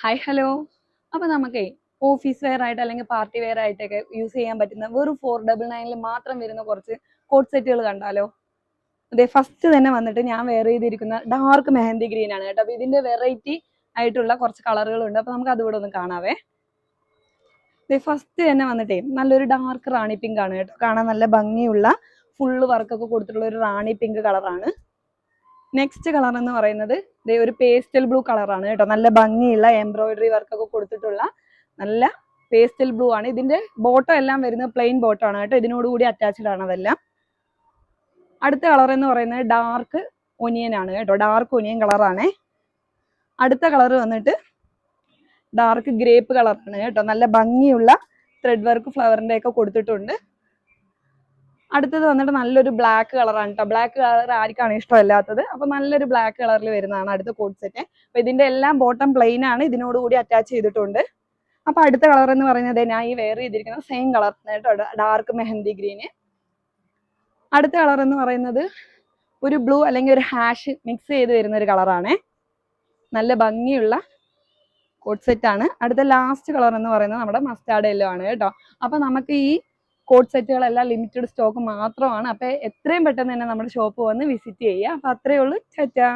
Hi hello. അപ്പോൾ നമുക്കേ office wear ആയിട്ട് അല്ലെങ്കിൽ പാർട്ടി വെയർ ആയിട്ടൊക്കെ യൂസ് ചെയ്യാൻ പറ്റുന്ന വെറും 499 മാത്രം വരുന്ന കുറച്ച് കോട്ട് സെറ്റുകൾ കണ്ടാലോ? അതെ, ഫസ്റ്റ് തന്നെ വന്നിട്ട് ഞാൻ വെയർ ചെയ്തിരിക്കുന്ന ഡാർക്ക് മെഹന്തി ഗ്രീൻ ആണ് കേട്ടോ. അപ്പോൾ ഇതിന്റെ വെറൈറ്റി ആയിട്ടുള്ള കുറച്ച് കളറുകളുണ്ട്. അപ്പോൾ നമുക്ക് അതുകൂടെ ഒന്ന് കാണാവേ. ഫസ്റ്റ് തന്നെ വന്നിട്ടേ നല്ലൊരു ഡാർക്ക് റാണി പിങ്ക് ആണ് കേട്ടോ. കാണാൻ നല്ല ഭംഗിയുള്ള ഫുള്ള് വർക്കൊക്കെ കൊടുത്തിട്ടുള്ള ഒരു റാണി പിങ്ക് കളറാണ്. നെക്സ്റ്റ് കളർ എന്ന് പറയുന്നത് ഒരു പേസ്റ്റൽ ബ്ലൂ കളറാണ് കേട്ടോ. നല്ല ഭംഗിയുള്ള എംബ്രോയിഡറി വർക്കൊക്കെ കൊടുത്തിട്ടുള്ള നല്ല പേസ്റ്റൽ ബ്ലൂ ആണ്. ഇതിന്റെ ബോട്ടം എല്ലാം വരുന്നത് പ്ലെയിൻ ബോട്ടം ആണ് കേട്ടോ. ഇതിനോടുകൂടി അറ്റാച്ച്ഡ് ആണ് അതെല്ലാം. അടുത്ത കളർ എന്ന് പറയുന്നത് ഡാർക്ക് ഒനിയൻ ആണ് കേട്ടോ. ഡാർക്ക് ഒനിയൻ കളറാണേ. അടുത്ത കളർ വന്നിട്ട് ഡാർക്ക് ഗ്രേപ്പ് കളറാണ് കേട്ടോ. നല്ല ഭംഗിയുള്ള ത്രെഡ് വർക്ക് ഫ്ലവറിന്റെ ഒക്കെ കൊടുത്തിട്ടുണ്ട്. അടുത്തത് വന്നിട്ട് നല്ലൊരു ബ്ലാക്ക് കളറാണ് കേട്ടോ. ബ്ലാക്ക് കളർ ആർക്കാണ് ഇഷ്ടമല്ലാത്തത്. അപ്പൊ നല്ലൊരു ബ്ലാക്ക് കളറിൽ വരുന്നതാണ് അടുത്ത കോട്ട് സെറ്റ്. അപ്പൊ ഇതിന്റെ എല്ലാം ബോട്ടം പ്ലെയിൻ ആണ്, ഇതിനോടുകൂടി അറ്റാച്ച് ചെയ്തിട്ടുണ്ട്. അപ്പൊ അടുത്ത കളർ എന്ന് പറയുന്നത് ഞാൻ ഈ വെയർ ചെയ്തിരിക്കുന്ന സെയിം കളർ കേട്ടോ, ഡാർക്ക് മെഹന്തി ഗ്രീന്. അടുത്ത കളർ എന്ന് പറയുന്നത് ഒരു ബ്ലൂ അല്ലെങ്കിൽ ഒരു ഹാഷ് മിക്സ് ചെയ്ത് വരുന്ന ഒരു കളറാണ്. നല്ല ഭംഗിയുള്ള കോട്ട് സെറ്റ് ആണ്. അടുത്ത ലാസ്റ്റ് കളർ എന്ന് പറയുന്നത് നമ്മുടെ മസ്റ്റാർഡ് യെല്ലോ ആണ് കേട്ടോ. അപ്പൊ നമുക്ക് ഈ കോട്ട് സെറ്റുകളെല്ലാം ലിമിറ്റഡ് സ്റ്റോക്ക് മാത്രമാണ്. അപ്പൊ എത്രയും പെട്ടെന്ന് തന്നെ നമ്മുടെ ഷോപ്പ് വന്ന് വിസിറ്റ് ചെയ്യുക. അപ്പൊ അത്രയേ ഉള്ളൂ. ടാറ്റാ.